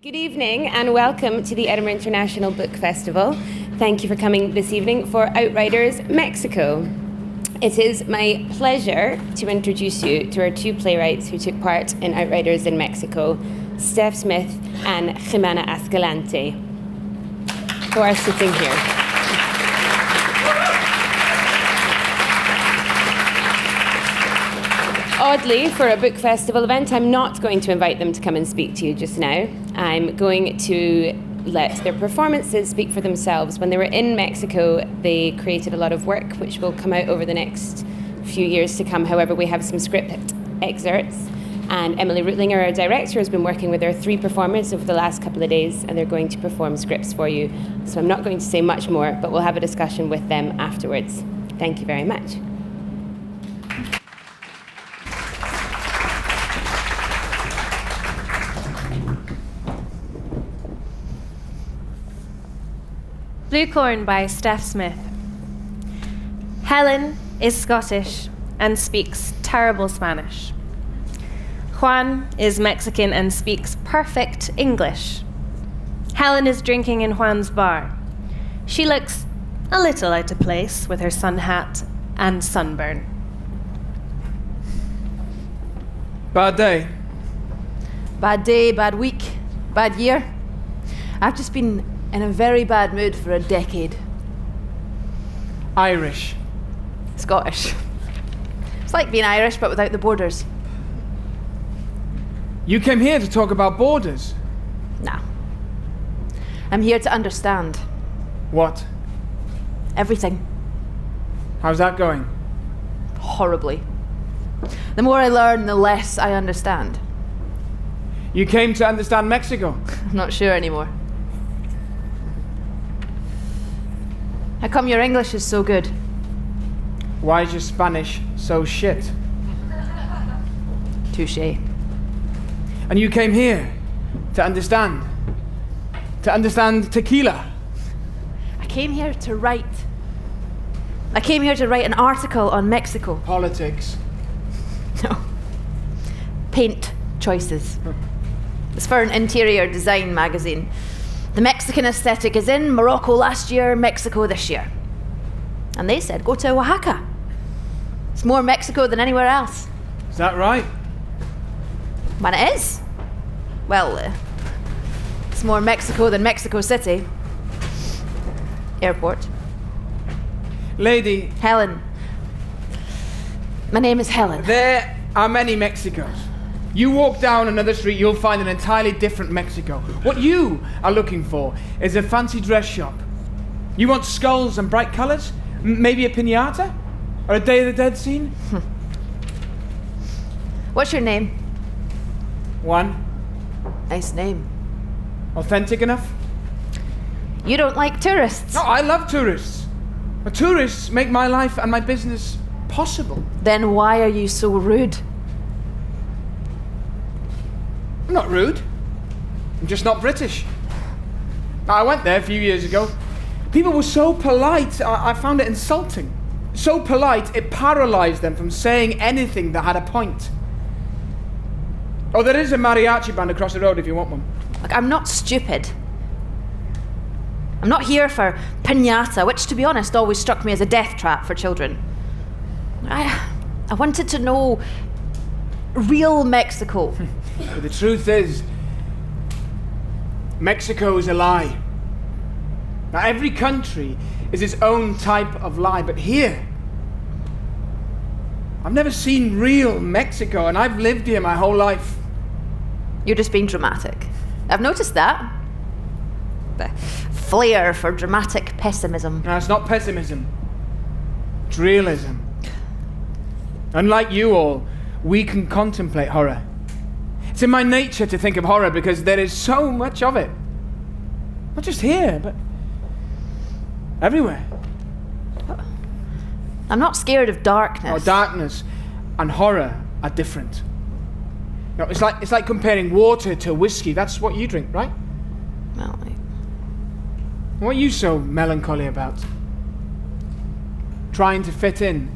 Good evening and welcome to the Edinburgh International Book Festival. Thank you for coming this evening for Outriders, Mexico. It is my pleasure to introduce you to our two playwrights who took part in Outriders in Mexico, Stef Smith and Ximena Escalante, who are sitting here. Oddly, for a book festival event, I'm not going to invite them to come and speak to you just now. I'm going to let their performances speak for themselves. When they were in Mexico, they created a lot of work which will come out over the next few years to come. However, we have some script excerpts, and Emily Rootlinger, our director, has been working with our three performers over the last couple of days, and they're going to perform scripts for you. So I'm not going to say much more, but we'll have a discussion with them afterwards. Thank you very much. Blue Corn by Stef Smith. Helen is Scottish and speaks terrible Spanish. Juan is Mexican and speaks perfect English. Helen is drinking in Juan's bar. She looks a little out of place with her sun hat and sunburn. Bad day. Bad day, bad week, bad year. I've just been in a very bad mood for a decade. Irish. Scottish. It's like being Irish, but without the borders. You came here to talk about borders. Nah. I'm here to understand. What? Everything. How's that going? Horribly. The more I learn, the less I understand. You came to understand Mexico. I'm not sure anymore. How come your English is so good? Why is your Spanish so shit? Touché. And you came here to understand. To understand tequila. I came here to write. I came here to write an article on Mexico. Politics. No. Paint choices. It's for an interior design magazine. The Mexican aesthetic is in Morocco last year, Mexico this year. And they said, go to Oaxaca. It's more Mexico than anywhere else. Is that right? Well, it is. Well, it's more Mexico than Mexico City. Airport. Lady. Helen. My name is Helen. There are many Mexicos. You walk down another street, you'll find an entirely different Mexico. What you are looking for is a fancy dress shop. You want skulls and bright colours? Maybe a piñata? Or a Day of the Dead scene? What's your name? Juan. Nice name. Authentic enough? You don't like tourists? No, I love tourists. But tourists make my life and my business possible. Then why are you so rude? I'm not rude. I'm just not British. I went there a few years ago. People were so polite, I found it insulting. So polite, it paralyzed them from saying anything that had a point. Oh, there is a mariachi band across the road if you want one. Look, I'm not stupid. I'm not here for piñata, which, to be honest, always struck me as a death trap for children. I wanted to know real Mexico. But the truth is, Mexico is a lie. Now, every country is its own type of lie, but here, I've never seen real Mexico, and I've lived here my whole life. You're just being dramatic. I've noticed that. The flair for dramatic pessimism. No, it's not pessimism. It's realism. Unlike you all, we can contemplate horror. It's in my nature to think of horror because there is so much of it. Not just here, but everywhere. I'm not scared of darkness. Oh, darkness and horror are different. No, it's like comparing water to whiskey. That's what you drink, right? Well, What are you so melancholy about? Trying to fit in.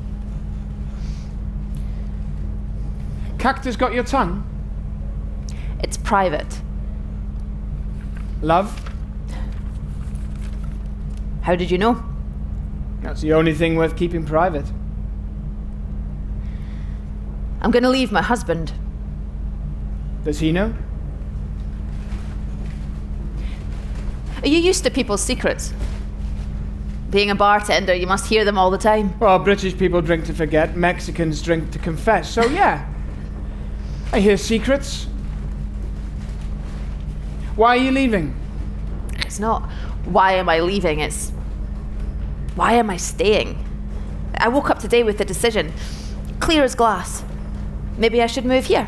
Cactus got your tongue? it's private. Love. How did you know? That's the only thing worth keeping private. I'm going to leave my husband. Does he know? Are you used to people's secrets? Being a bartender, you must hear them all the time. Well, British people drink to forget, Mexicans drink to confess. So yeah, I hear secrets. Why are you leaving? It's not, why am I leaving? It's, why am I staying? I woke up today with the decision, clear as glass. Maybe I should move here.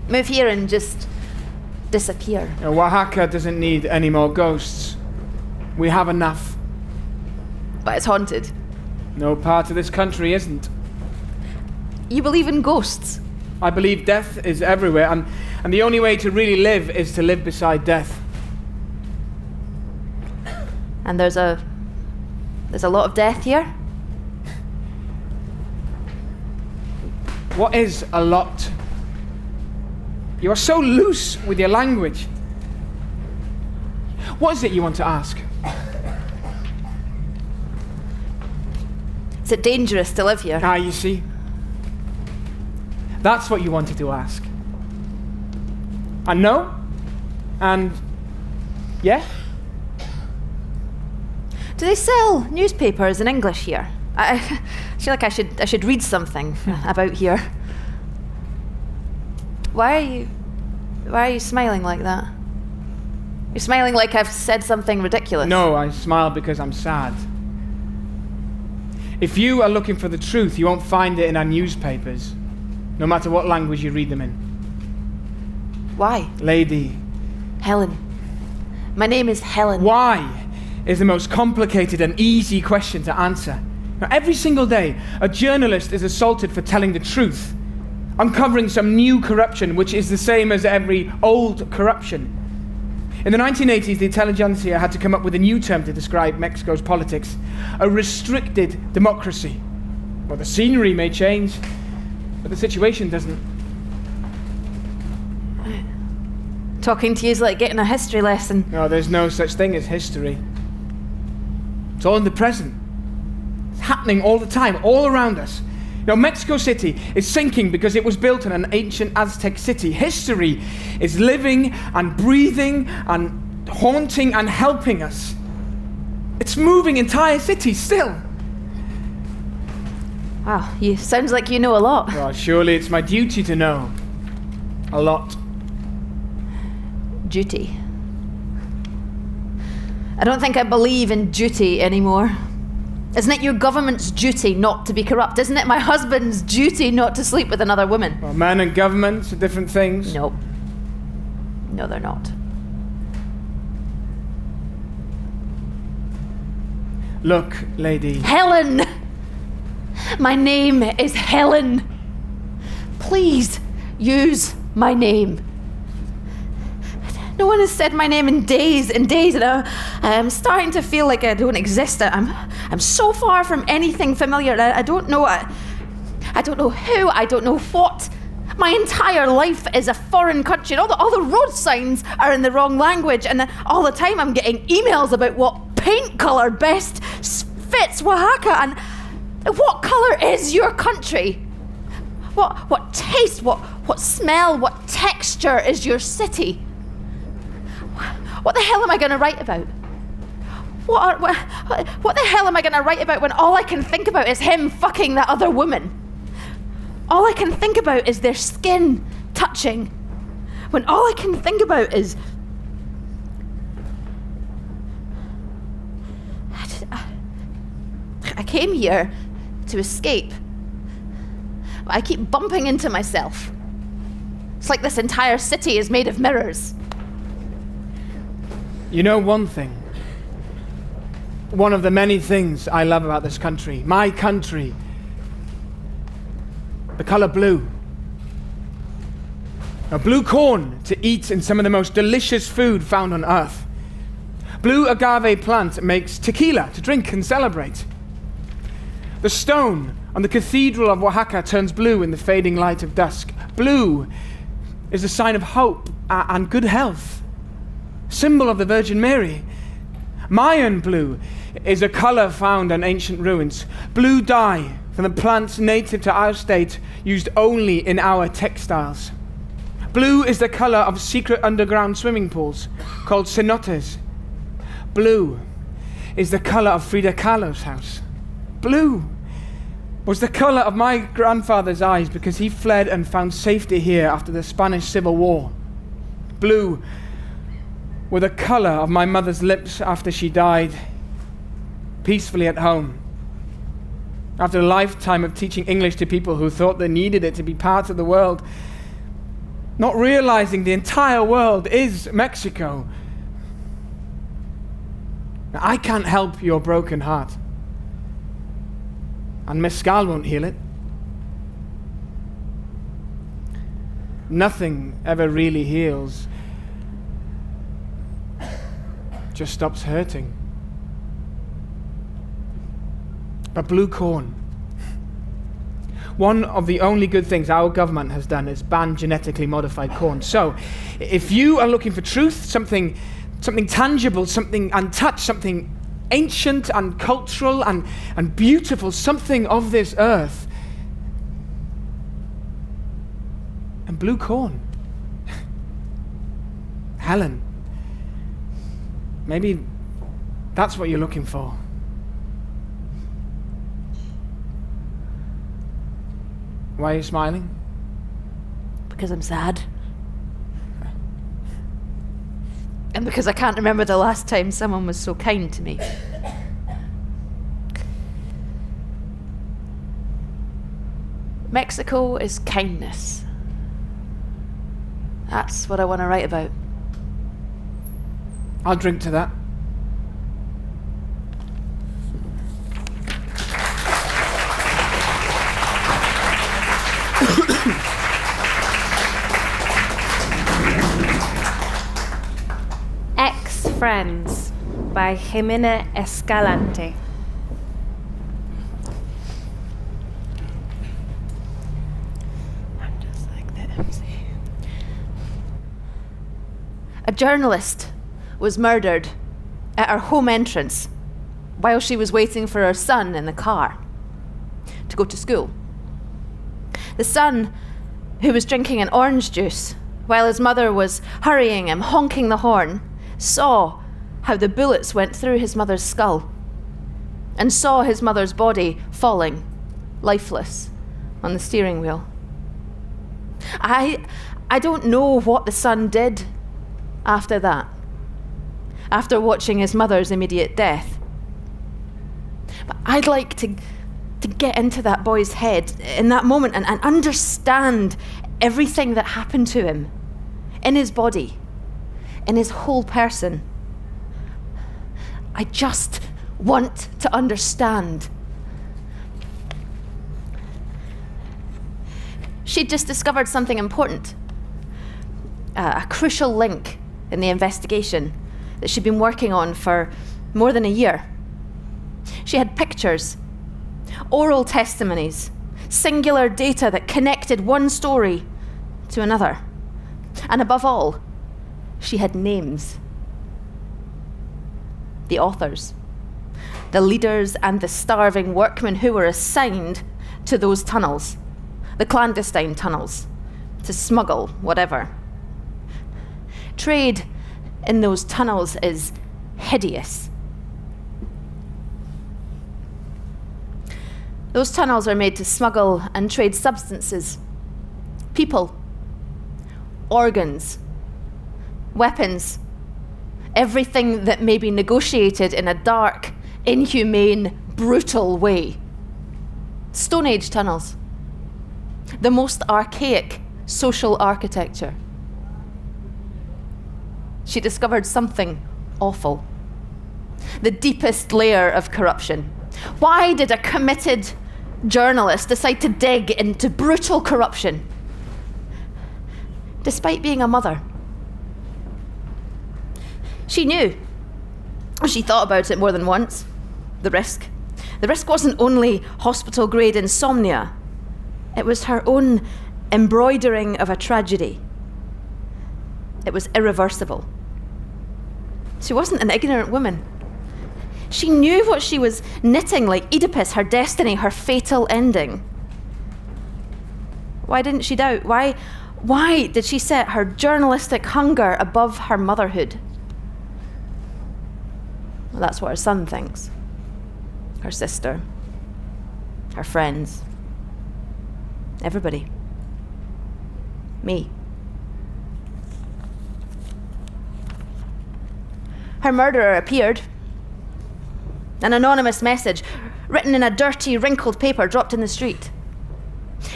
Move here and just disappear. Oaxaca doesn't need any more ghosts. We have enough. But it's haunted. No part of this country isn't. You believe in ghosts? I believe death is everywhere, and the only way to really live is to live beside death. And there's a lot of death here? What is a lot? You are so loose with your language. What is it you want to ask? Is it dangerous to live here? Ah, you see. That's what you wanted to ask. And no? And yeah? Do they sell newspapers in English here? I feel like I should read something about here. Why are you smiling like that? You're smiling like I've said something ridiculous. No, I smile because I'm sad. If you are looking for the truth, you won't find it in our newspapers, no matter what language you read them in. Why? Lady. Helen. My name is Helen. Why is the most complicated and easy question to answer. Now, every single day, a journalist is assaulted for telling the truth, uncovering some new corruption, which is the same as every old corruption. In the 1980s, the intelligentsia had to come up with a new term to describe Mexico's politics, a restricted democracy. Well, the scenery may change, but the situation doesn't. Talking to you is like getting a history lesson. No, there's no such thing as history. It's all in the present. It's happening all the time, all around us. You know, Mexico City is sinking because it was built in an ancient Aztec city. History is living and breathing and haunting and helping us. It's moving entire cities still. Wow, sounds like you know a lot. Well, surely it's my duty to know. A lot. Duty. I don't think I believe in duty anymore. Isn't it your government's duty not to be corrupt? Isn't it my husband's duty not to sleep with another woman? Well, man and government are different things. No. No, they're not. Look, lady. Helen! My name is Helen. Please use my name. No one has said my name in days and days, and I'm starting to feel like I don't exist. I'm so far from anything familiar. I don't know. I don't know who. I don't know what. My entire life is a foreign country. And all the road signs are in the wrong language, and all the time I'm getting emails about what paint color best fits Oaxaca. And what color is your country? What taste? What smell? What texture is your city? What the hell am I going to write about? What the hell am I going to write about when all I can think about is him fucking that other woman? All I can think about is their skin touching. When all I can think about is... I came here to escape. But I keep bumping into myself. It's like this entire city is made of mirrors. You know one thing. One of the many things I love about this country, my country, the color blue. Now, blue corn to eat in some of the most delicious food found on earth. Blue agave plant makes tequila to drink and celebrate. The stone on the cathedral of Oaxaca turns blue in the fading light of dusk. Blue is a sign of hope and good health. symbol of the Virgin Mary. Mayan blue is a color found in ancient ruins. Blue dye from the plants native to our state, used only in our textiles. Blue is the color of secret underground swimming pools called cenotes. Blue is the color of Frida Kahlo's house. Blue was the color of my grandfather's eyes because he fled and found safety here after the Spanish Civil War. Blue were the color of my mother's lips after she died peacefully at home. After a lifetime of teaching English to people who thought they needed it to be part of the world, not realizing the entire world is Mexico. Now, I can't help your broken heart, and mezcal won't heal it. Nothing ever really heals, just stops hurting. But blue corn, one of the only good things our government has done is ban genetically modified corn. So, if you are looking for truth, something tangible, something untouched, something ancient and cultural and beautiful, something of this earth, and blue corn. Helen, maybe that's what you're looking for. Why are you smiling? Because I'm sad. And because I can't remember the last time someone was so kind to me. Mexico is kindness. That's what I want to write about. I'll drink to that. Exfriends by Ximena Escalante. I'm just like the MC. A journalist was murdered at her home entrance while she was waiting for her son in the car to go to school. The son, who was drinking an orange juice while his mother was hurrying him, honking the horn, saw how the bullets went through his mother's skull and saw his mother's body falling, lifeless, on the steering wheel. I don't know what the son did after that, after watching his mother's immediate death. But I'd like to get into that boy's head in that moment and understand everything that happened to him, in his body, in his whole person. I just want to understand. She'd just discovered something important, a crucial link in the investigation that she'd been working on for more than a year. She had pictures, oral testimonies, singular data that connected one story to another. And above all, she had names. The authors, the leaders and the starving workmen who were assigned to those tunnels, the clandestine tunnels, to smuggle whatever. Trade in those tunnels is hideous. Those tunnels are made to smuggle and trade substances, people, organs, weapons, everything that may be negotiated in a dark, inhumane, brutal way. Stone Age tunnels, the most archaic social architecture. She discovered something awful, the deepest layer of corruption. Why did a committed journalist decide to dig into brutal corruption, despite being a mother? She knew. She thought about it more than once. The risk. The risk wasn't only hospital-grade insomnia. It was her own embroidering of a tragedy. It was irreversible. She wasn't an ignorant woman. She knew what she was knitting, like Oedipus, her destiny, her fatal ending. Why didn't she doubt? Why did she set her journalistic hunger above her motherhood? Well, that's what her son thinks. Her sister. Her friends. Everybody. Me. Her murderer appeared. An anonymous message, written in a dirty, wrinkled paper, dropped in the street.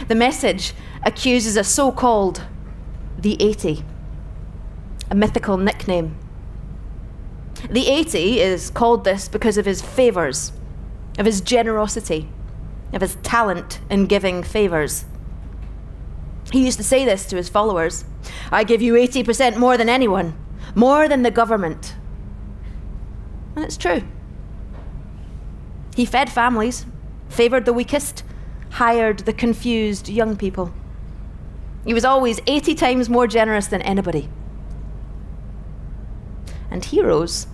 The message accuses a so-called the 80, a mythical nickname. The 80 is called this because of his favours, of his generosity, of his talent in giving favours. He used to say this to his followers: I give you 80% more than anyone, more than the government. And it's true. He fed families, favoured the weakest, hired the confused young people. He was always 80 times more generous than anybody. And heroes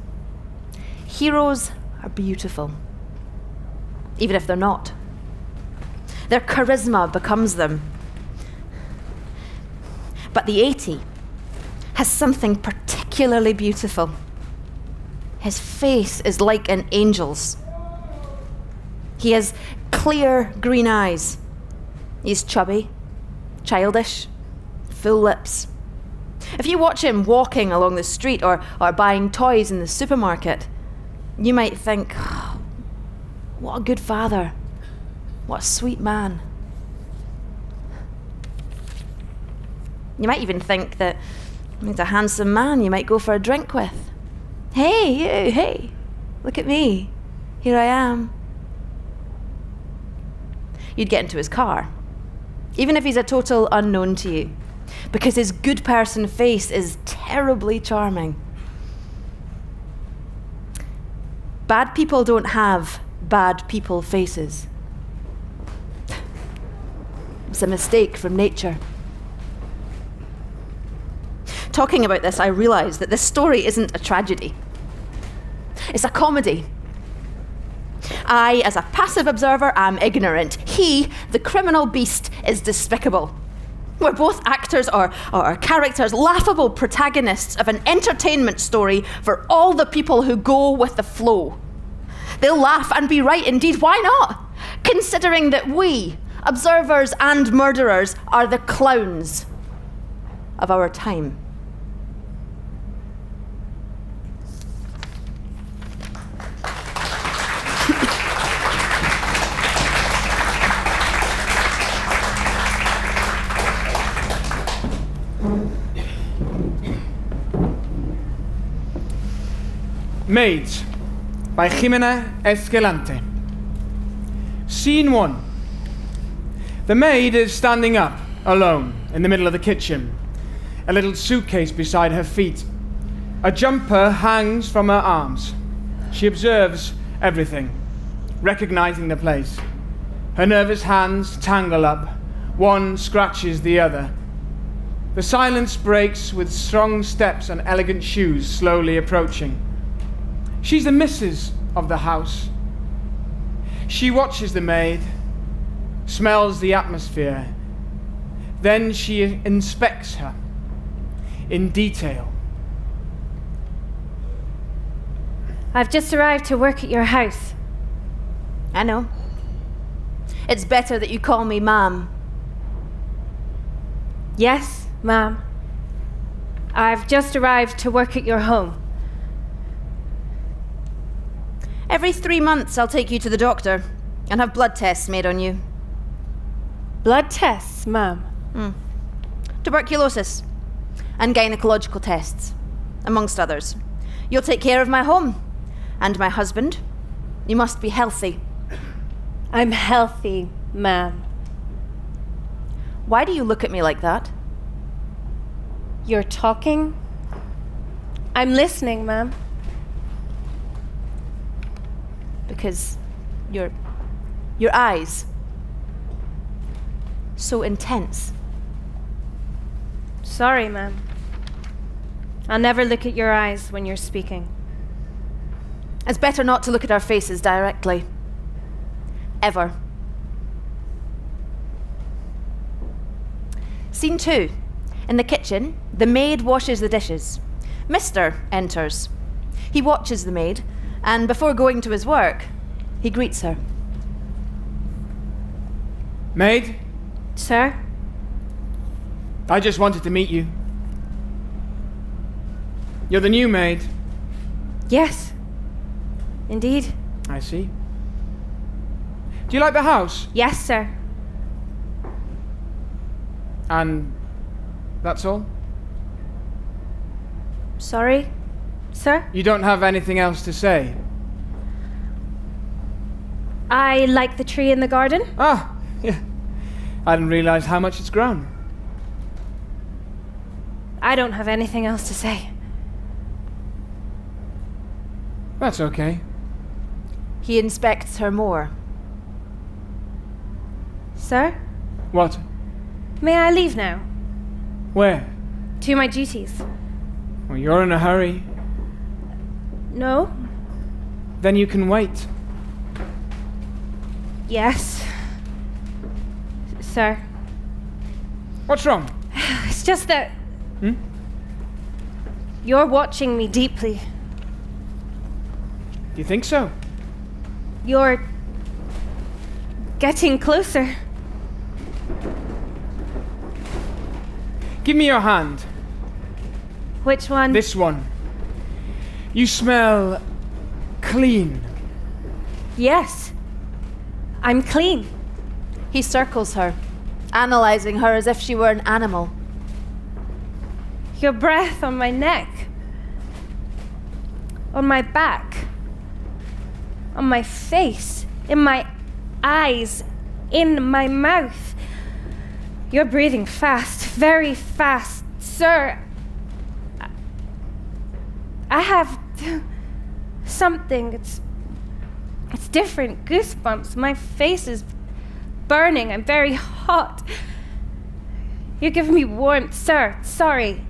are beautiful, even if they're not. Their charisma becomes them. But the 80 has something particularly beautiful. His face is like an angel's. He has clear green eyes. He's chubby, childish, full lips. If you watch him walking along the street or buying toys in the supermarket, you might think, oh, what a good father, what a sweet man. You might even think that he's a handsome man you might go for a drink with. Hey, you, hey, look at me, here I am. You'd get into his car, even if he's a total unknown to you, because his good person face is terribly charming. Bad people don't have bad people faces. It's a mistake from nature. Talking about this, I realised that this story isn't a tragedy. It's a comedy. I, as a passive observer, am ignorant. He, the criminal beast, is despicable. We're both actors or characters, laughable protagonists of an entertainment story for all the people who go with the flow. They'll laugh and be right indeed. Why not? Considering that we, observers and murderers, are the clowns of our time. Maid by Ximena Escalante. Scene 1. The maid is standing up, alone, in the middle of the kitchen, a little suitcase beside her feet. A jumper hangs from her arms. She observes everything, recognizing the place. Her nervous hands tangle up. One scratches the other. The silence breaks with strong steps and elegant shoes slowly approaching. She's the missus of the house. She watches the maid, smells the atmosphere. Then she inspects her in detail. I've just arrived to work at your house. I know. It's better that you call me ma'am. Yes, ma'am. I've just arrived to work at your home. Every 3 months I'll take you to the doctor and have blood tests made on you. Blood tests, ma'am? Tuberculosis and gynecological tests, amongst others. You'll take care of my home and my husband. You must be healthy. I'm healthy, ma'am. Why do you look at me like that? You're talking? I'm listening, ma'am. Because your eyes, so intense. Sorry, ma'am. I'll never look at your eyes when you're speaking. It's better not to look at our faces directly. Ever. Scene 2. In the kitchen, the maid washes the dishes. Mr. enters. He watches the maid, and before going to his work, he greets her. Maid, Sir? I just wanted to meet you. You're the new maid. Yes. Indeed. I see. Do you like the house? Yes, sir. And that's all? Sorry, sir? You don't have anything else to say? I like the tree in the garden. Ah, yeah. I didn't realize how much it's grown. I don't have anything else to say. That's okay. He inspects her more. Sir? What? May I leave now? Where? To my duties. Well, you're in a hurry. No? Then you can wait. Yes. Sir. What's wrong? It's just that Hmm? you're watching me deeply. Do you think so? You're getting closer. Give me your hand. Which one? This one. You smell clean. Yes. I'm clean. He circles her, analysing her as if she were an animal. Your breath on my neck. On my back. On my face. In my eyes. In my mouth. You're breathing fast. Very fast. Sir, I have something. It's different. Goosebumps. My face is burning. I'm very hot. You're giving me warmth. Sir, sorry.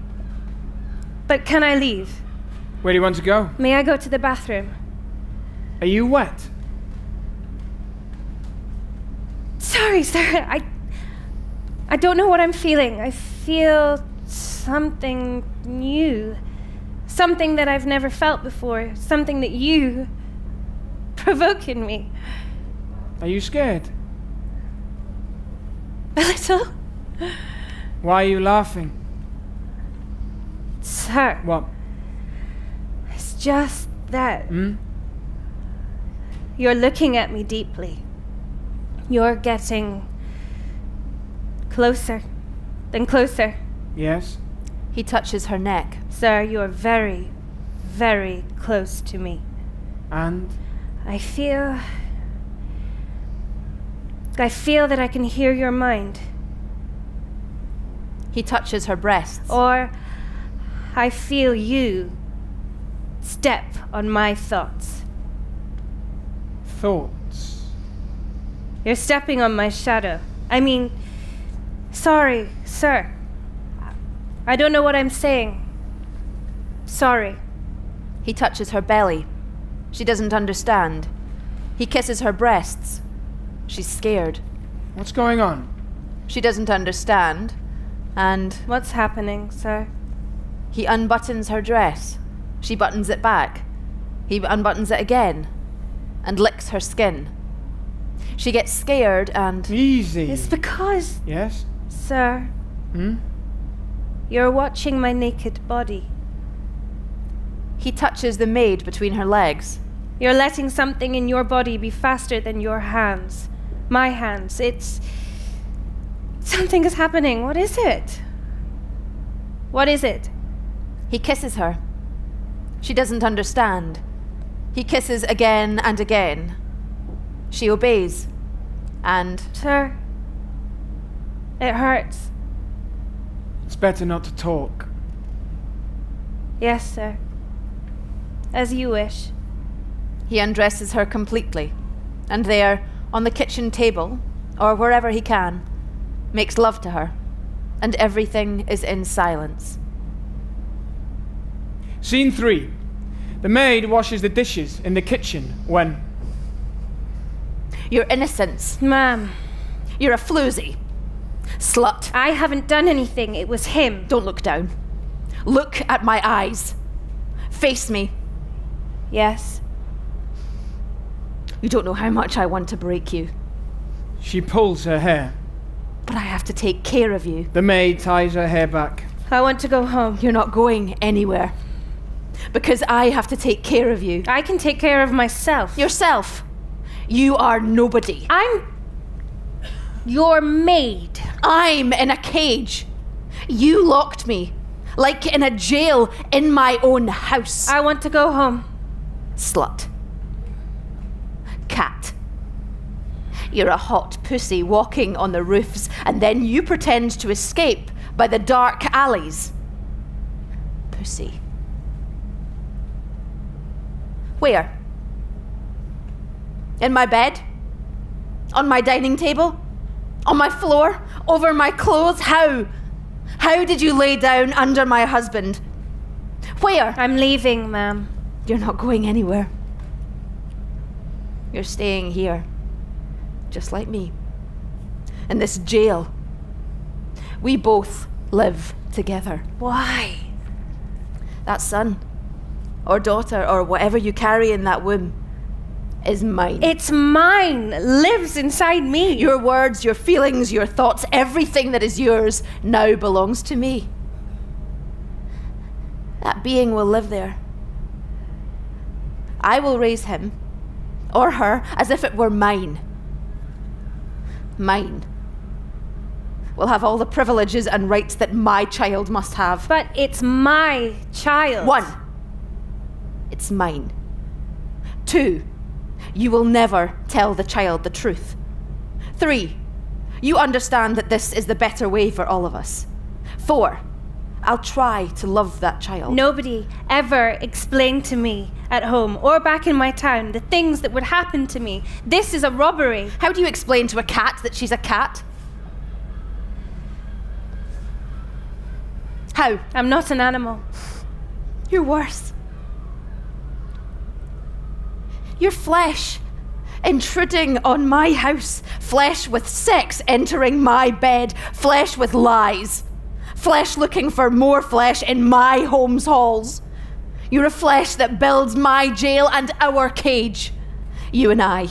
But can I leave? Where do you want to go? May I go to the bathroom? Are you wet? Sorry, sir. I don't know what I'm feeling. I feel something new. Something that I've never felt before. Something that you provoke in me. Are you scared? A little. Why are you laughing? Sir, What? it's just that Hmm? you're looking at me deeply. You're getting closer, then closer. Yes? He touches her neck. Sir, you're very, very close to me. And? I feel that I can hear your mind. He touches her breasts. Or I feel you step on my thoughts. Thoughts? You're stepping on my shadow. I mean, sorry, sir. I don't know what I'm saying. Sorry. He touches her belly. She doesn't understand. He kisses her breasts. She's scared. What's going on? She doesn't understand. And What's happening, sir? he unbuttons her dress. She buttons it back. He unbuttons it again and licks her skin. She gets scared and Easy. It's because, Yes? sir, Hmm? you're watching my naked body. he touches the maid between her legs. You're letting something in your body be faster than your hands. My hands. Something is happening. What is it? What is it? He kisses her. She doesn't understand. He kisses again and again. She obeys. And Sir, it hurts. It's better not to talk. Yes, sir. As you wish. he undresses her completely. And there, on the kitchen table, or wherever he can, makes love to her. And everything is in silence. Scene 3. The maid washes the dishes in the kitchen when... Your innocence. Ma'am, You're a floozy. Slut. I haven't done anything. It was him. Don't look down. Look at my eyes. Face me. Yes. You don't know how much I want to break you, She pulls her hair. but I have to take care of you. The maid ties her hair back. I want to go home. You're not going anywhere. Because I have to take care of you. I can take care of myself. Yourself. You are nobody. I'm your maid. I'm in a cage. You locked me, like in a jail in my own house. I want to go home. Slut. Cat. You're a hot pussy walking on the roofs, and then you pretend to escape by the dark alleys. Pussy. Where? In my bed? On my dining table? On my floor? Over my clothes? How? How did you lay down under my husband? Where? I'm leaving, ma'am. You're not going anywhere. You're staying here, just like me, in this jail. We both live together. Why? That son, or daughter, or whatever you carry in that womb, is mine. It's mine. Lives inside me. Your words, your feelings, your thoughts, everything that is yours now belongs to me. That being will live there. I will raise him or her as if it were mine. Mine. Will have all the privileges and rights that my child must have. But it's my child. 1, it's mine. 2, you will never tell the child the truth. 3, you understand that this is the better way for all of us. 4, I'll try to love that child. Nobody ever explained to me at home or back in my town the things that would happen to me. This is a robbery. How do you explain to a cat that she's a cat? How? I'm not an animal. You're worse. Your flesh intruding on my house, flesh with sex entering my bed, flesh with lies, flesh looking for more flesh in my home's halls. You're a flesh that builds my jail and our cage. You and I,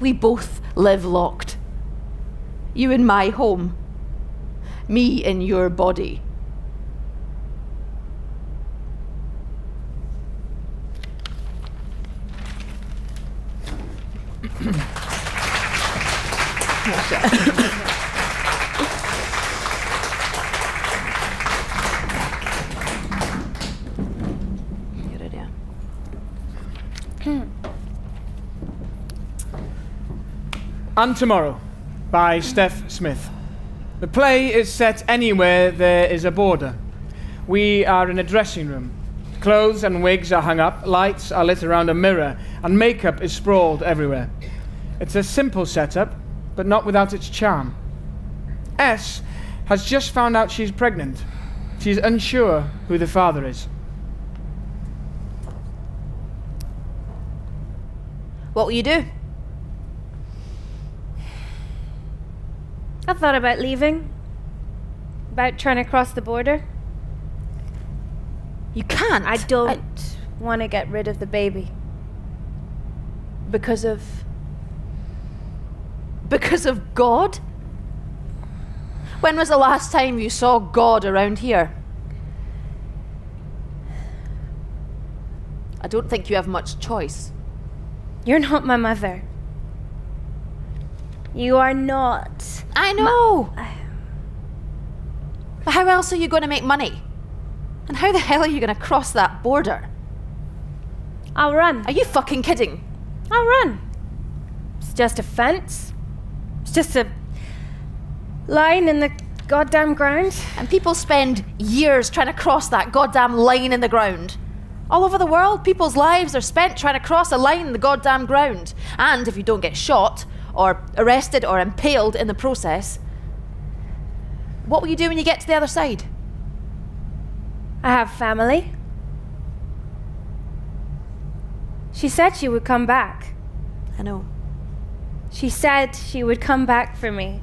we both live locked. You in my home, me in your body. Good idea. And Tomorrow by Stef Smith. The play is set anywhere there is a border. We are in a dressing room. Clothes and wigs are hung up, lights are lit around a mirror, and makeup is sprawled everywhere. It's a simple setup, but not without its charm. S has just found out she's pregnant. She's unsure who the father is. What will you do? I thought about leaving. About trying to cross the border. You can't. I don't want to get rid of the baby. Because of God? When was the last time you saw God around here? I don't think you have much choice. You're not my mother. You are not. I know. But how else are you going to make money? And how the hell are you going to cross that border? I'll run. Are you fucking kidding? I'll run. It's just a fence. It's just a line in the goddamn ground. And people spend years trying to cross that goddamn line in the ground. All over the world, people's lives are spent trying to cross a line in the goddamn ground. And if you don't get shot, or arrested, or impaled in the process, what will you do when you get to the other side? I have family. She said she would come back. I know. She said she would come back for me.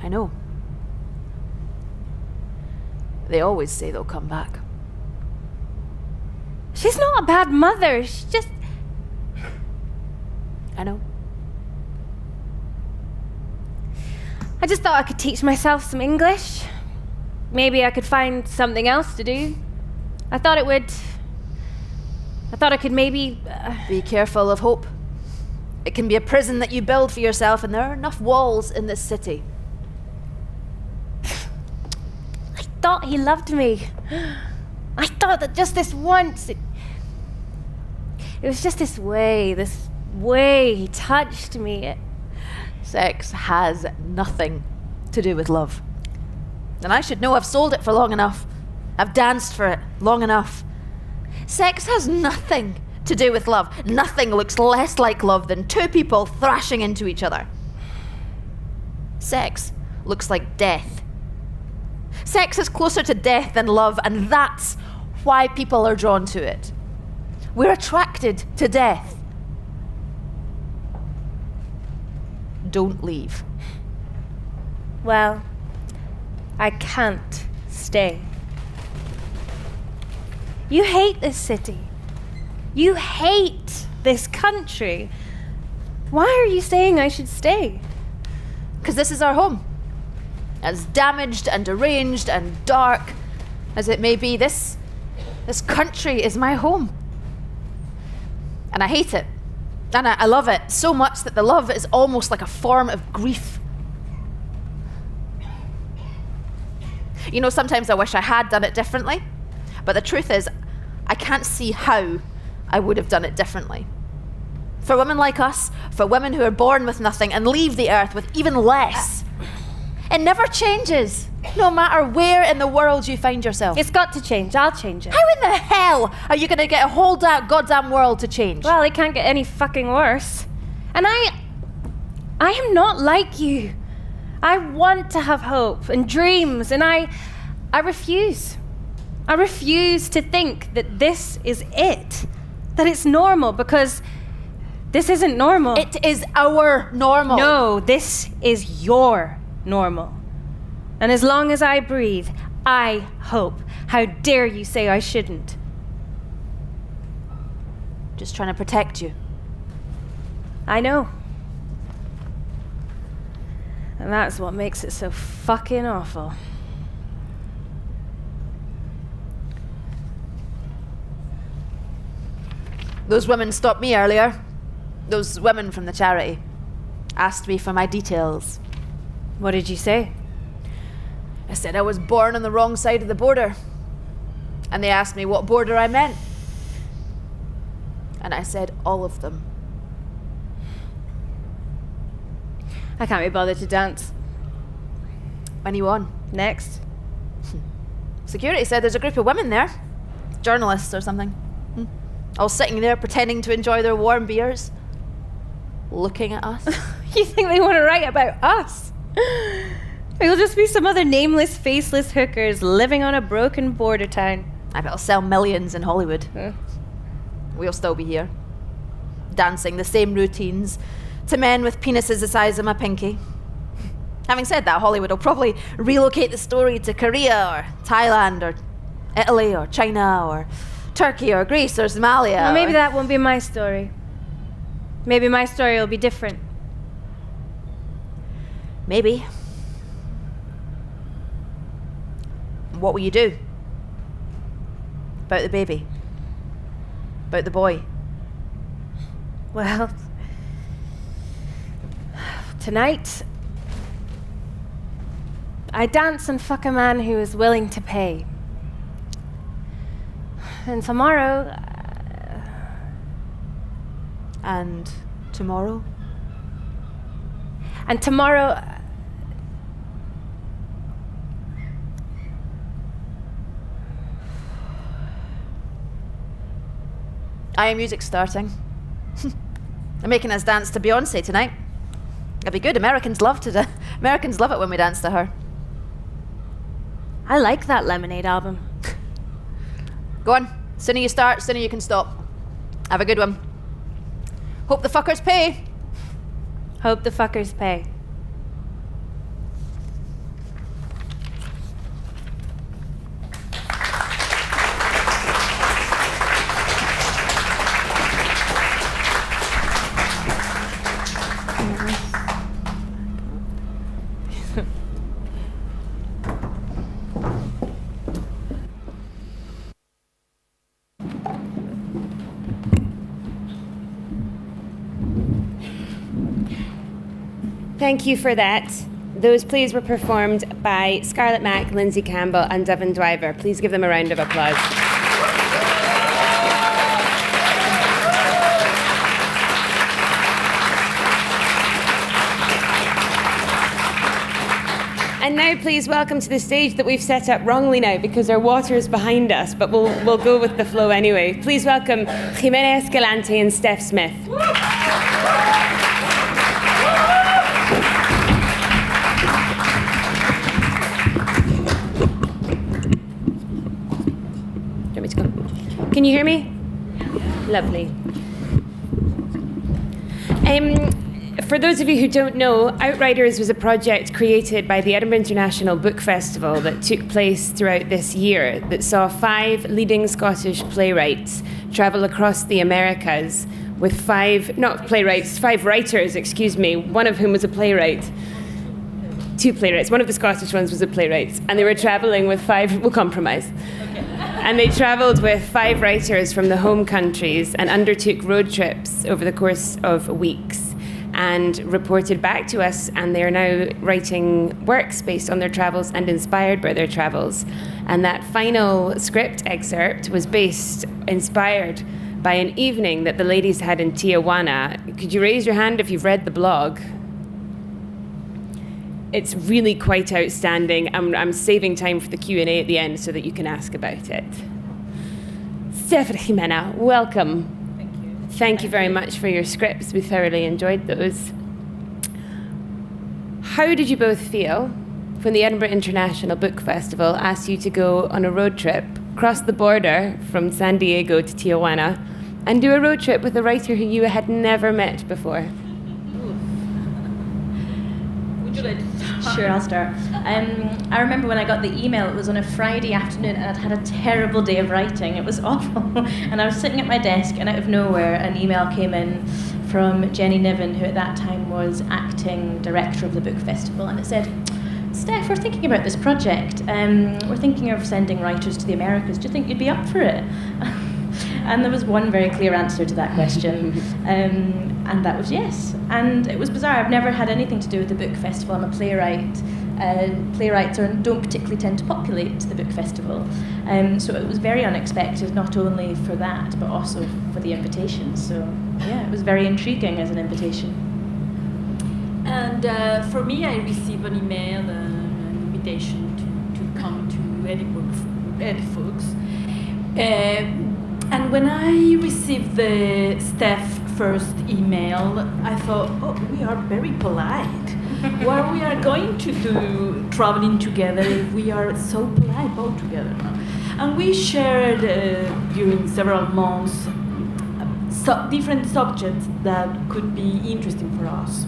I know. They always say they'll come back. She's not a bad mother. She just... I know. I just thought I could teach myself some English. Maybe I could find something else to do. I thought I could maybe... Be careful of hope. It can be a prison that you build for yourself, and there are enough walls in this city. I thought he loved me. I thought that just this once... It was just this way he touched me. Sex has nothing to do with love. And I should know. I've sold it for long enough. I've danced for it long enough. Sex has nothing to do with love. Nothing looks less like love than two people thrashing into each other. Sex looks like death. Sex is closer to death than love, and that's why people are drawn to it. We're attracted to death. Don't leave. Well, I can't stay. You hate this city. You hate this country. Why are you saying I should stay? Because this is our home. As damaged and deranged and dark as it may be, this country is my home. And I hate it. And I love it so much that the love is almost like a form of grief. You know, sometimes I wish I had done it differently, but the truth is, I can't see how I would have done it differently. For women like us, for women who are born with nothing and leave the earth with even less, it never changes, no matter where in the world you find yourself. It's got to change. I'll change it. How in the hell are you going to get a whole goddamn world to change? Well, it can't get any fucking worse. And I am not like you. I want to have hope and dreams, and I refuse. I refuse to think that this is it, that it's normal, because this isn't normal. It is our normal. No, this is your normal. And as long as I breathe, I hope. How dare you say I shouldn't? Just trying to protect you. I know. And that's what makes it so fucking awful. Those women stopped me earlier. Those women from the charity asked me for my details. What did you say? I said I was born on the wrong side of the border. And they asked me what border I meant. And I said all of them. I can't be bothered to dance. When are you on? Next. Security said there's a group of women there. Journalists or something. All sitting there pretending to enjoy their warm beers. Looking at us. You think they want to write about us? We'll just be some other nameless, faceless hookers living on a broken border town. I bet I'll sell millions in Hollywood. We'll still be here. Dancing the same routines to men with penises the size of my pinky. Having said that, Hollywood will probably relocate the story to Korea or Thailand or Italy or China or Turkey or Greece or Somalia. Well, maybe that won't be my story. Maybe my story will be different. Maybe. What will you do? About the baby? About the boy? Well, tonight, I dance and fuck a man who is willing to pay. And tomorrow... And tomorrow? And tomorrow... I Music's starting. I'm making us dance to Beyonce tonight. It'll be good. Americans love it when we dance to her. I like that Lemonade album. Go on. Sooner you start, sooner you can stop. Have a good one. Hope the fuckers pay. Hope the fuckers pay. Thank you for that. Those plays were performed by Scarlett Mack, Lindsay Campbell, and Devon Driver. Please give them a round of applause. And now please welcome to the stage that we've set up wrongly now because our water is behind us, but we'll go with the flow anyway. Please welcome Ximena Escalante and Stef Smith. Can you hear me? Lovely. For those of you who don't know, Outriders was a project created by the Edinburgh International Book Festival that took place throughout this year that saw 5 leading Scottish playwrights travel across the Americas with 5 writers, one of whom was a playwright. 2 playwrights. One of the Scottish ones was a playwright. And they were traveling with 5, we'll compromise. And they travelled with 5 writers from the home countries and undertook road trips over the course of weeks and reported back to us, and they are now writing works based on their travels and inspired by their travels. And that final script excerpt was inspired by an evening that the ladies had in Tijuana. Could you raise your hand if you've read the blog? It's really quite outstanding. I'm saving time for the Q&A at the end so that you can ask about it. Stef and Ximena, welcome. Thank you. Thank you very much for your scripts. We thoroughly enjoyed those. How did you both feel when the Edinburgh International Book Festival asked you to go on a road trip, cross the border from San Diego to Tijuana, and do a road trip with a writer who you had never met before? Would you like to start? Sure, I'll start. I remember when I got the email, it was on a Friday afternoon and I'd had a terrible day of writing. It was awful. And I was sitting at my desk and out of nowhere an email came in from Jenny Niven, who at that time was acting director of the book festival, and it said, Stef, we're thinking about this project. We're thinking of sending writers to the Americas. Do you think you'd be up for it? And there was one very clear answer to that question, and that was yes. And it was bizarre. I've never had anything to do with the book festival. I'm a playwright. Playwrights don't particularly tend to populate the book festival. So it was very unexpected, not only for that, but also for the invitation. So yeah, it was very intriguing as an invitation. And for me, I received an email, an invitation to come to Edinburgh. And when I received the Stef first email, I thought, oh, we are very polite. What we are going to do traveling together if we are so polite both together? And we shared during several months different subjects that could be interesting for us.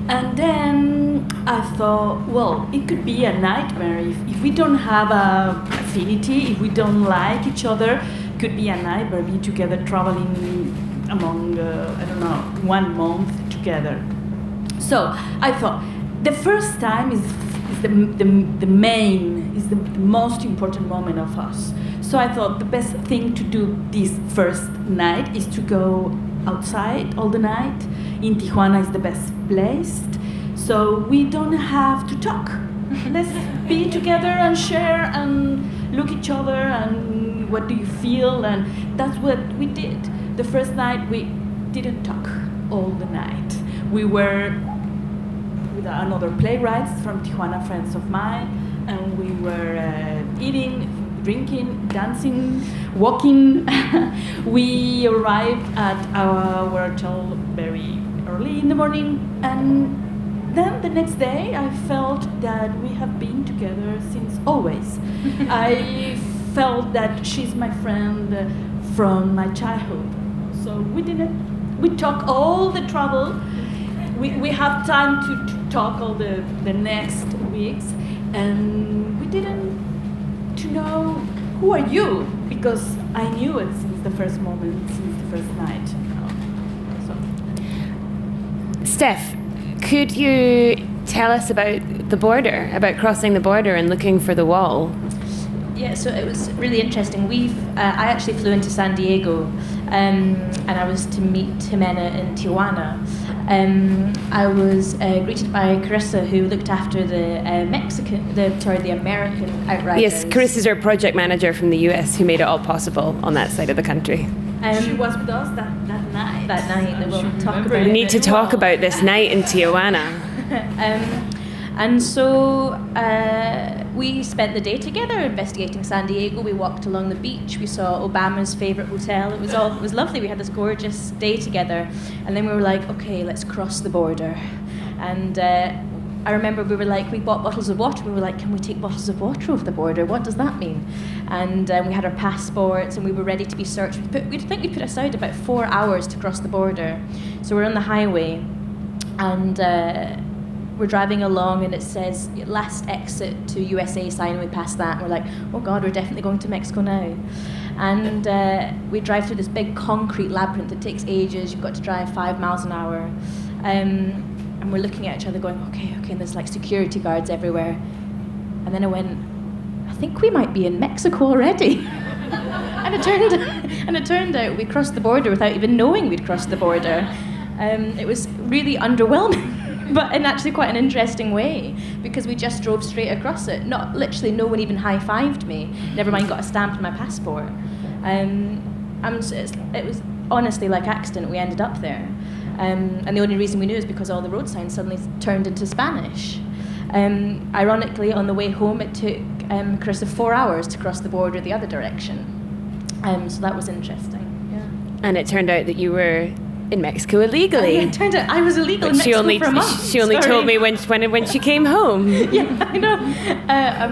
And then I thought, well, it could be a nightmare if we don't have a affinity, if we don't like each other. Could be a nightmare be together traveling among 1 month together. So I thought the first time is the most important moment of us. So I thought the best thing to do this first night is to go outside all the night. In Tijuana is the best place, so we don't have to talk. Let's be together and share and look each other and what do you feel, and that's what we did. The first night we didn't talk all the night. We were with another playwrights from Tijuana, friends of mine, and we were eating, drinking, dancing, walking. We arrived at our hotel very early in the morning, and then the next day I felt that we have been together since always. I felt that she's my friend from my childhood. So we didn't we talk all the travel. We have time to talk all the next weeks, and we didn't to know who are you, because I knew it since the first moment, since the first night. Stef, could you tell us about the border, about crossing the border and looking for the wall? Yeah, so it was really interesting. I actually flew into San Diego, and I was to meet Ximena in Tijuana. I was greeted by Carissa, who looked after the American Outriders. Yes, Carissa's our project manager from the US, who made it all possible on that side of the country. She was with us that night. That night, that we'll talk about. We need to talk about this night in Tijuana. And so we spent the day together investigating San Diego. We walked along the beach. We saw Obama's favorite hotel. It was lovely. We had this gorgeous day together. And then we were like, okay, let's cross the border. And I remember we bought bottles of water. We were like, can we take bottles of water over the border? What does that mean? And we had our passports, and we were ready to be searched. We put aside about 4 hours to cross the border. So we're on the highway, and we're driving along, and it says last exit to USA sign, and we pass that, and we're like, oh God, we're definitely going to Mexico now. And we drive through this big concrete labyrinth that takes ages. You've got to drive 5 miles an hour. And we're looking at each other going, okay, and there's like security guards everywhere. And then I went, I think we might be in Mexico already. and it turned out we crossed the border without even knowing we'd crossed the border. It was really underwhelming, but in actually quite an interesting way, because we just drove straight across it. Literally no one even high-fived me, never mind got a stamp on my passport. It was honestly like accident we ended up there. And the only reason we knew is because all the road signs suddenly turned into Spanish. Ironically, on the way home, it took Carissa 4 hours to cross the border the other direction. So that was interesting. Yeah. And it turned out that you were in Mexico illegally. It turned out I was illegal in Mexico for a month. She only told me when she came home. Yeah, I know.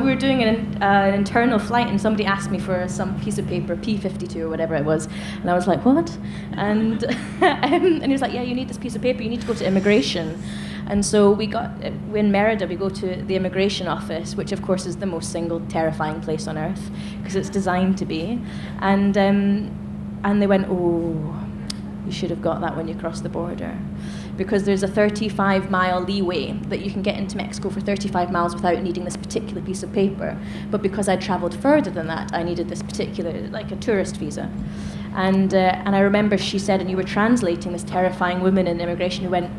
We were doing an internal flight, and somebody asked me for some piece of paper, P52 or whatever it was, and I was like, what? And he was like, yeah, you need this piece of paper. You need to go to immigration. And so we're in Merida, we go to the immigration office, which of course is the most single terrifying place on earth, because it's designed to be. And they went, oh, you should have got that when you crossed the border, because there's a 35-mile leeway that you can get into Mexico for 35 miles without needing this particular piece of paper. But because I traveled further than that, I needed this particular, like a tourist visa. And I remember she said, and you were translating, this terrifying woman in immigration who went,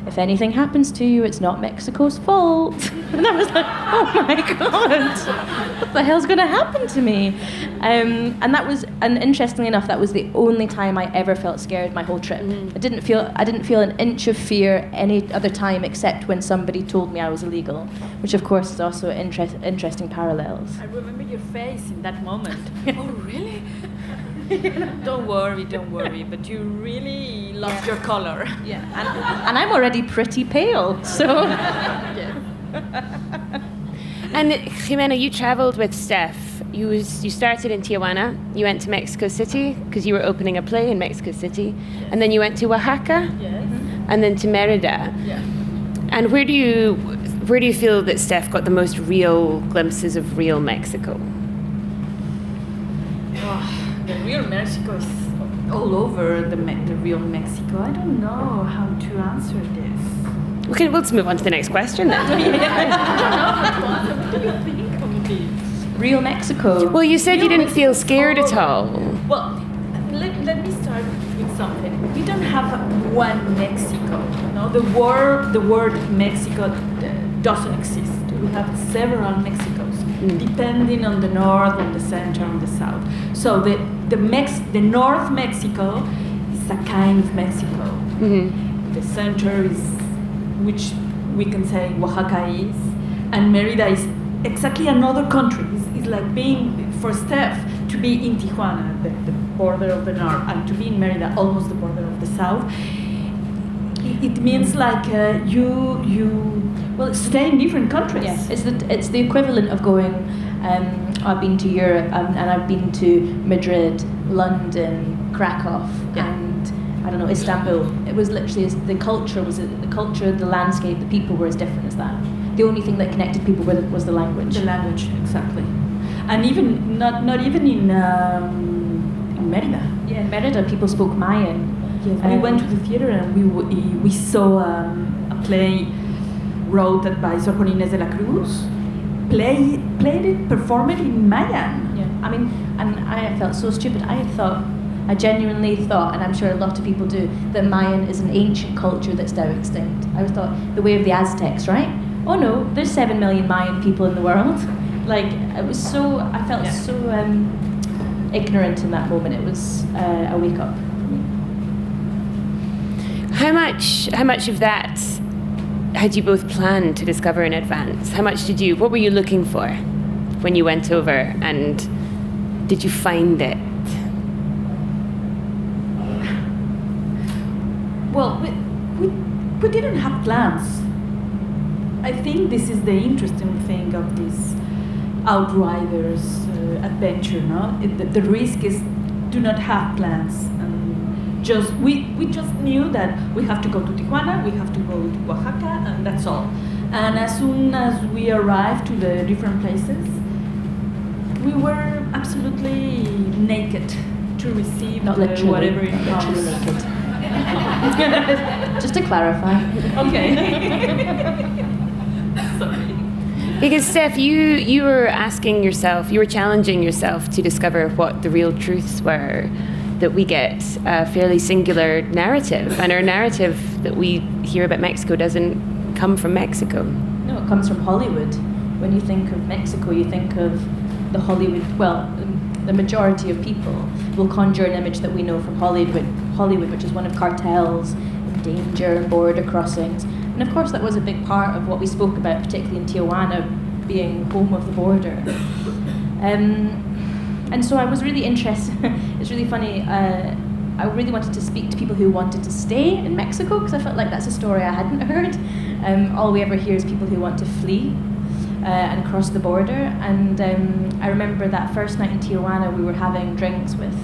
if anything happens to you, it's not Mexico's fault. And I was like, oh my God, what the hell's going to happen to me? And interestingly enough, that was the only time I ever felt scared my whole trip. Mm. I didn't feel an inch of fear any other time except when somebody told me I was illegal, which of course is also interesting parallels. I remember your face in that moment. Oh, really? Don't worry, but you really lost your color. Yeah, and I'm already pretty pale, so. And Ximena, you travelled with Stef. You started in Tijuana. You went to Mexico City because you were opening a play in Mexico City, yes. And then you went to Oaxaca, yes. And then to Merida. Yeah. And where do you feel that Stef got the most real glimpses of real Mexico? The real Mexico is all over the real Mexico. I don't know how to answer this. Okay, let's move on to the next question then. I don't know how to answer. What do you think of this? Real Mexico. Well, you said real you didn't Mexico feel scared at all. Well, let me start with something. We don't have one Mexico. No, the word Mexico doesn't exist. We have several Mexicos, depending on the north, on the center, on the south. So the North Mexico is a kind of Mexico. Mm-hmm. The center is, which we can say Oaxaca is, and Merida is exactly another country. It's like being, for Stef, to be in Tijuana, the border of the north, and to be in Merida, almost the border of the south. It means like you stay in different countries. Yes, it's the equivalent of going. I've been to Europe and I've been to Madrid, London, Krakow, and I don't know, Istanbul. It was literally the culture, the landscape, the people were as different as that. The only thing that connected people was the language. The language, exactly. And even not even in Merida. Yeah, in Merida, people spoke Mayan. Yes, we went to the theater and we saw a play wrote by Sor Juana Inés de la Cruz. Played it, performed it in Mayan. Yeah, I mean, and I felt so stupid. I genuinely thought, and I'm sure a lot of people do, that Mayan is an ancient culture that's now extinct. I always thought, the way of the Aztecs, right? Oh no, there's 7 million Mayan people in the world. Like, I felt so ignorant in that moment. It was a wake up. How much of that had you both planned to discover in advance? What were you looking for when you went over, and did you find it? Well, we didn't have plans. I think this is the interesting thing of this Outriders adventure, no? The risk is do not have plans. We just knew that we have to go to Tijuana, we have to go to Oaxaca, and that's all. And as soon as we arrived to the different places, we were absolutely naked to receive Not literally, whatever it literally comes. naked. Just to clarify. Okay. Sorry. Because Stef, you were asking yourself, you were challenging yourself to discover what the real truths were, that we get a fairly singular narrative, and our narrative that we hear about Mexico doesn't come from Mexico. No, it comes from Hollywood. When you think of Mexico, you think of the Hollywood, the majority of people will conjure an image that we know from Hollywood, which is one of cartels, danger, border crossings. And of course that was a big part of what we spoke about, particularly in Tijuana, being home of the border. And so I was really interested. It's really funny. I really wanted to speak to people who wanted to stay in Mexico, because I felt like that's a story I hadn't heard. All we ever hear is people who want to flee and cross the border. And I remember that first night in Tijuana, we were having drinks with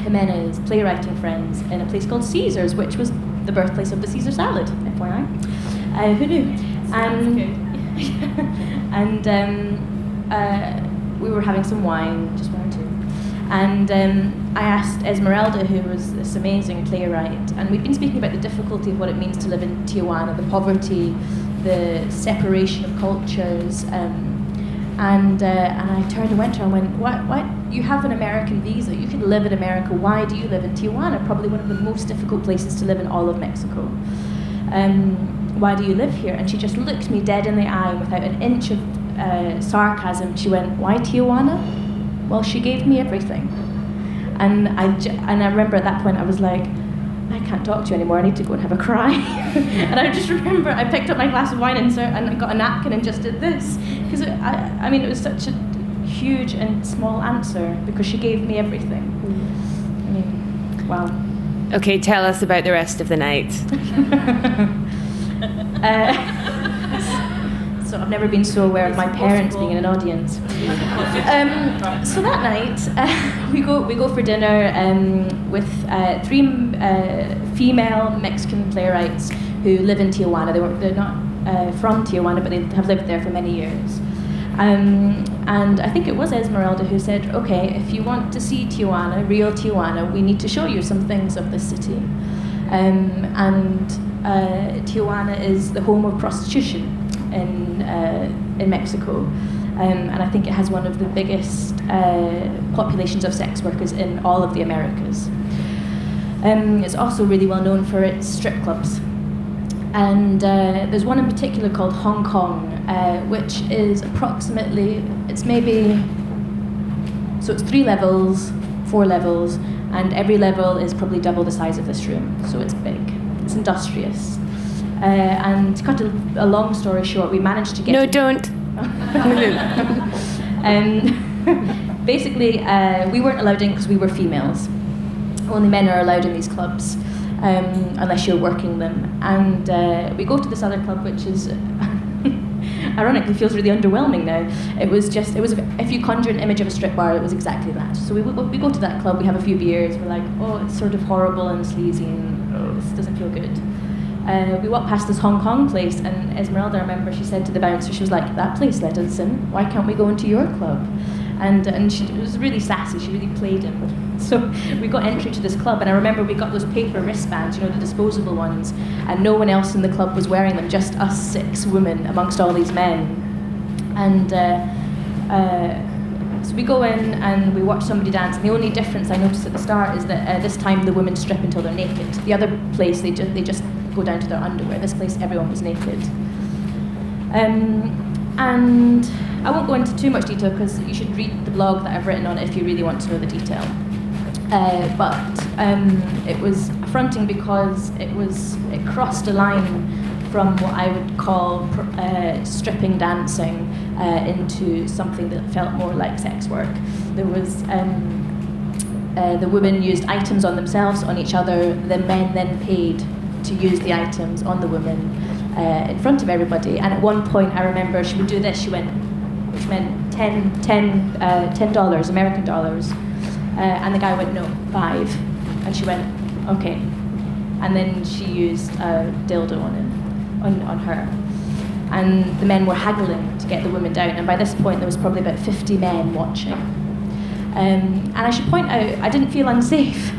Ximena's playwriting friends in a place called Caesar's, which was the birthplace of the Caesar salad, FYI. Who knew? And we were having some wine, just one or two. And I asked Esmeralda, who was this amazing playwright, and we'd been speaking about the difficulty of what it means to live in Tijuana, the poverty, the separation of cultures. And I turned and went to her and went, what? You have an American visa, you can live in America, why do you live in Tijuana? Probably one of the most difficult places to live in all of Mexico. Why do you live here? And she just looked me dead in the eye without an inch of sarcasm. She went, why Tijuana? Well, she gave me everything. And I remember at that point I was like, I can't talk to you anymore, I need to go and have a cry. And I just remember I picked up my glass of wine and I got a napkin and just did this. Because I mean, it was such a huge and small answer, because she gave me everything. I mean, wow. Okay, tell us about the rest of the night. So I've never been so aware of my parents being in an audience. So that night, we go for dinner with 3 female Mexican playwrights who live in Tijuana. They're not from Tijuana, but they have lived there for many years. And I think it was Esmeralda who said, okay, if you want to see Tijuana, real Tijuana, we need to show you some things of the city. And Tijuana is the home of prostitution in Mexico. And I think it has one of the biggest populations of sex workers in all of the Americas. It's also really well known for its strip clubs. And there's one in particular called Hong Kong, which is approximately, it's 3 levels, 4 levels, and every level is probably double the size of this room, so it's big, it's industrious. And to cut a long story short, we managed to get... No, don't. Basically, we weren't allowed in because we were females. Only men are allowed in these clubs, unless you're working them. And we go to this other club, which is... ironically feels really underwhelming now. It was if you conjure an image of a strip bar, it was exactly that. So we go to that club, we have a few beers, we're like, oh, it's sort of horrible and sleazy, and oh, this doesn't feel good. We walked past this Hong Kong place, and Esmeralda, I remember, she said to the bouncer, she was like, that place let us in, why can't we go into your club? And she was really sassy, she really played him. So we got entry to this club, and I remember we got those paper wristbands, the disposable ones, and no one else in the club was wearing them, just us 6 women amongst all these men. And so we go in and we watch somebody dance, and the only difference I noticed at the start is that this time the women strip until they're naked. The other place, they just go down to their underwear. This place, everyone was naked. And I won't go into too much detail because you should read the blog that I've written on it if you really want to know the detail. But it was affronting because it crossed a line from what I would call stripping dancing into something that felt more like sex work. There was the women used items on themselves, on each other. The men then paid to use the items on the women in front of everybody. And at one point, I remember she would do this. She went, which meant $10 American dollars, and the guy went no, 5, and she went okay, and then she used a dildo on her, and the men were haggling to get the women down. And by this point, there was probably about 50 men watching. And I should point out, I didn't feel unsafe,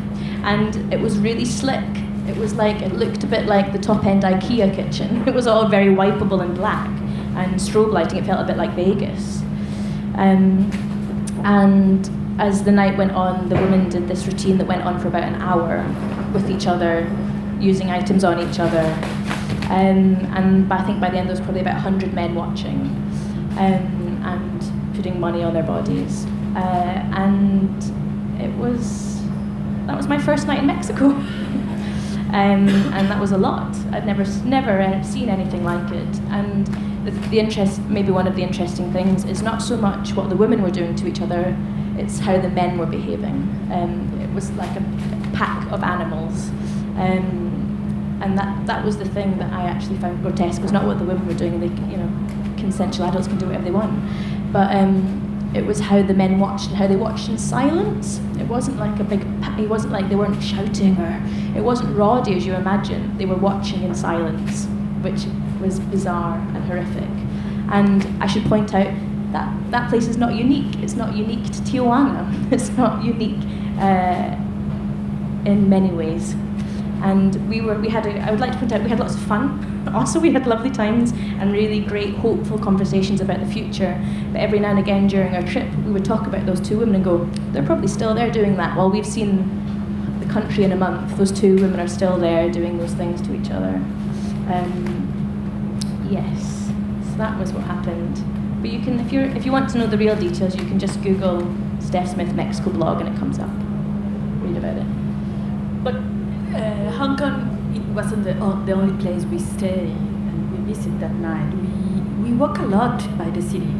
and it was really slick. It was like, it looked a bit like the top-end IKEA kitchen. It was all very wipeable and black, and strobe lighting, it felt a bit like Vegas. And as the night went on, the women did this routine that went on for about an hour with each other, using items on each other. And I think by the end there was probably about 100 men watching, and putting money on their bodies. And that was my first night in Mexico. And that was a lot. I'd never seen anything like it. And the interest, maybe one of the interesting things, is not so much what the women were doing to each other, it's how the men were behaving. It was like a pack of animals. And that was the thing that I actually found grotesque, was not what the women were doing. They, consensual adults can do whatever they want. But it was how the men watched, and how they watched in silence. It wasn't like it wasn't like they weren't shouting, or it wasn't rowdy as you imagine. They were watching in silence, which was bizarre and horrific. And I should point out that place is not unique. It's not unique to Tijuana. It's not unique in many ways. And I would like to point out, we had lots of fun. Also, we had lovely times and really great, hopeful conversations about the future. But every now and again during our trip, we would talk about those 2 women and go, they're probably still there doing that. Well, we've seen the country in a month. Those 2 women are still there doing those things to each other. Yes, so that was what happened. But you can, if you want to know the real details, you can just Google Stef Smith Mexico blog and it comes up. Read about it. But Hong Kong, it wasn't the only place we stayed and we visited that night. We walk a lot by the city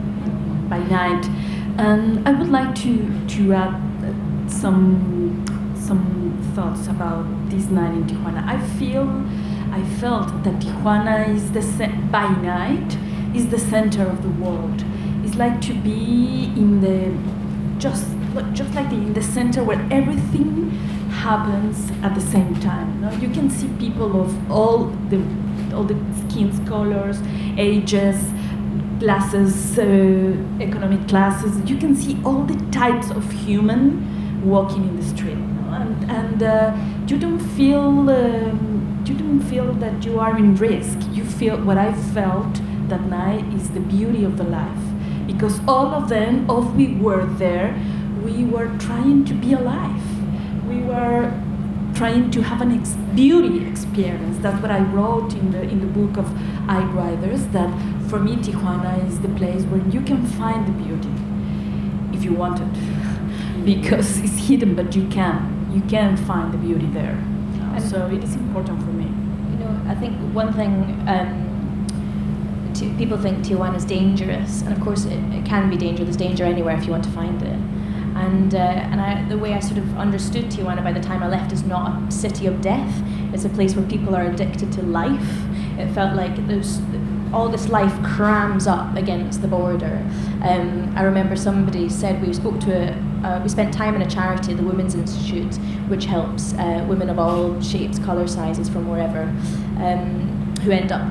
by night, and I would like to add some thoughts about this night in Tijuana. I felt that Tijuana is by night is the center of the world. It's like to be in just like in the center where everything happens at the same time. You can see people of all the skin colors, ages, classes, economic classes. You can see all the types of human walking in the street, and you don't feel that you are in risk. You feel what I felt that night is the beauty of the life, because all of we were there, we were trying to be alive. We were trying to have beauty experience. That's what I wrote in the book of Outriders, that for me Tijuana is the place where you can find the beauty, if you want it, because it's hidden, but you can find the beauty there. And so it is important for me. I think one thing, people think Tijuana is dangerous, and of course it can be dangerous. There's danger anywhere if you want to find it. And the way I sort of understood Tijuana by the time I left is not a city of death. It's a place where people are addicted to life. It felt like all this life crams up against the border. I remember somebody said we spent time in a charity, the Women's Institute, which helps women of all shapes, colour, sizes, from wherever, who end up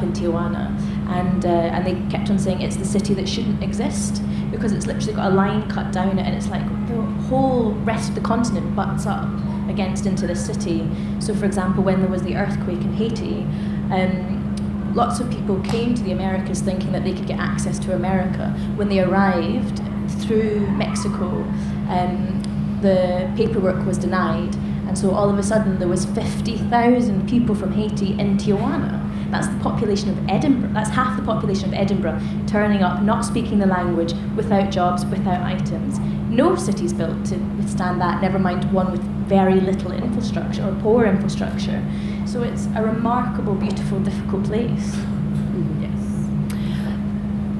in Tijuana, and they kept on saying it's the city that shouldn't exist, because it's literally got a line cut down it, and it's like the whole rest of the continent butts up against into the city. So, for example, when there was the earthquake in Haiti, lots of people came to the Americas thinking that they could get access to America. When they arrived through Mexico, the paperwork was denied, and so all of a sudden there was 50,000 people from Haiti in Tijuana. That's the population of Edinburgh. That's half the population of Edinburgh turning up, not speaking the language, without jobs, without items. No city's built to withstand that, never mind one with very little infrastructure or poor infrastructure. So it's a remarkable, beautiful, difficult place.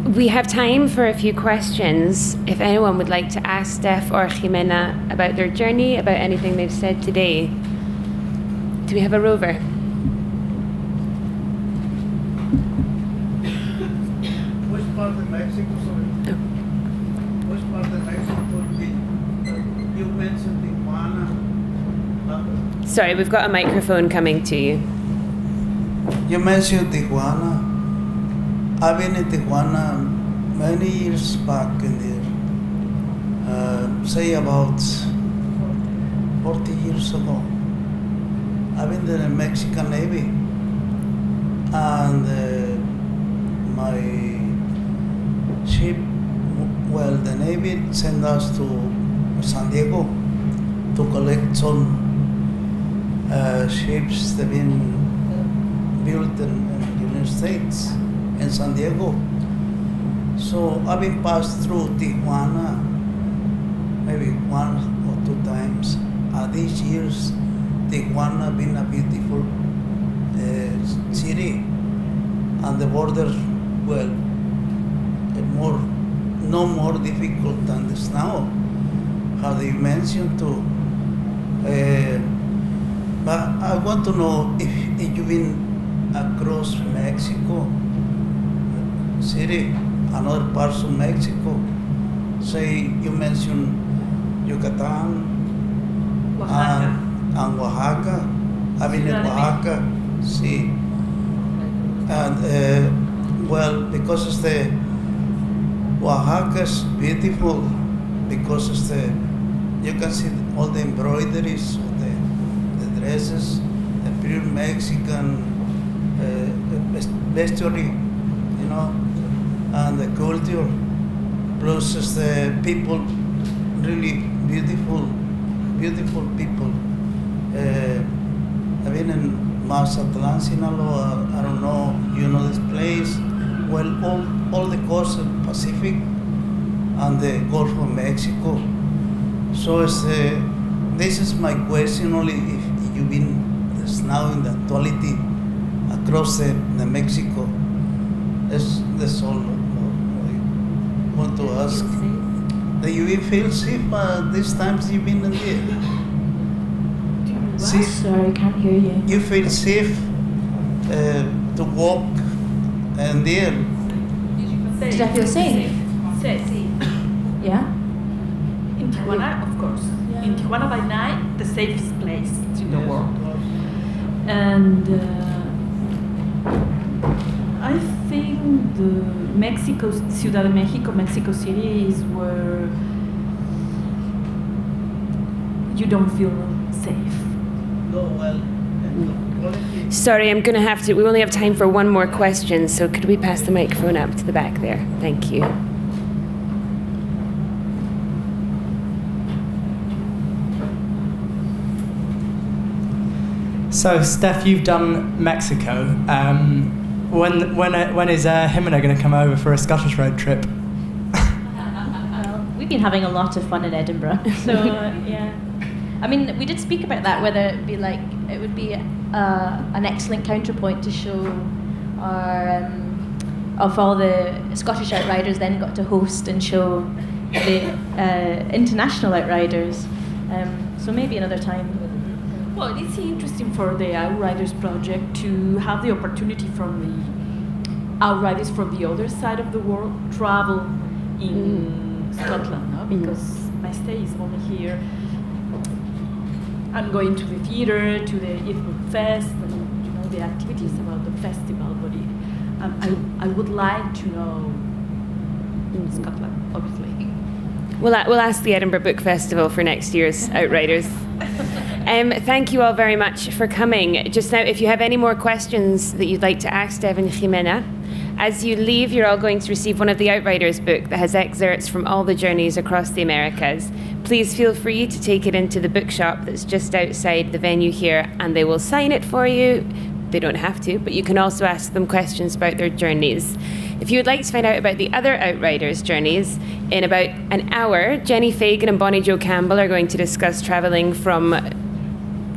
We have time for a few questions. If anyone would like to ask Stef or Ximena about their journey, about anything they've said today. Do we have a rover? Which part of Mexico, sorry? Oh. Which part of Mexico you mentioned Tijuana? Sorry, we've got a microphone coming to you. You mentioned Tijuana. I've been in Tijuana many years back in there, say about 40 years ago. I've been in the Mexican Navy, and my ship, well, the Navy sent us to San Diego to collect some ships that have been built in the United States, in San Diego. So I've been passed through Tijuana maybe 1 or 2 times. These years, Tijuana been a beautiful city, and the border, well, no more difficult than this now, how they mentioned too. But I want to know if you've been across Mexico City, another parts of Mexico. Say you mentioned Yucatan, Oaxaca. And Oaxaca. I've been in Oaxaca, see. And well, because it's the Oaxaca's beautiful, because it's you can see all the embroideries, the dresses, the pure Mexican history, you know, and the culture, plus it's the people, really beautiful people. I've been in Mazatlan, Sinaloa, I don't know, you know this place, well, all the coast of the Pacific and the Gulf of Mexico. So this is my question, only if you've been now in the actuality across the Mexico. That's all I want to ask. Do you feel safe these times you've been in there? Safe? Sorry, I can't hear you. You feel safe to walk in there? Did I feel safe? Safe. Yeah? In Tijuana, of course. Yeah. In Tijuana by night, the safest place in the world. And I think Ciudad de Mexico, Mexico City is where you don't feel safe. No, well, Sorry, I'm going to have to. We only have time for one more question, so could we pass the microphone up to the back there? Thank you. So, Stef, you've done Mexico. When is Ximena going to come over for a Scottish road trip? Well, we've been having a lot of fun in Edinburgh, so yeah. I mean, we did speak about that, whether it would be an excellent counterpoint to show our of all the Scottish Outriders then got to host and show the international Outriders. So maybe another time. Well, it's interesting for the Outriders project to have the opportunity from Outriders from the other side of the world travel in Scotland, no? Because my stay is only here. I'm going to the theatre, to the Edinburgh Fest, and the activities about the festival. But I would like to know Scotland, obviously. We'll ask the Edinburgh Book Festival for next year's Outriders. Thank you all very much for coming. Just now, if you have any more questions that you'd like to ask Stef and Ximena, as you leave, you're all going to receive one of the Outriders book that has excerpts from all the journeys across the Americas. Please feel free to take it into the bookshop that's just outside the venue here, and they will sign it for you. They don't have to, but you can also ask them questions about their journeys. If you would like to find out about the other Outriders journeys, in about an hour, Jenny Fagan and Bonnie Jo Campbell are going to discuss travelling from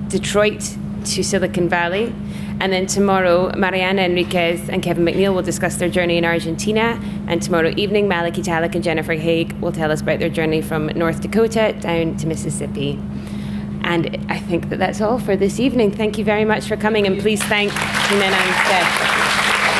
Detroit to Silicon Valley. And then tomorrow, Mariana Enriquez and Kevin McNeil will discuss their journey in Argentina. And tomorrow evening, Malik Italic and Jennifer Haig will tell us about their journey from North Dakota down to Mississippi. And I think that's all for this evening. Thank you very much for coming, and please thank Ximena and Stef.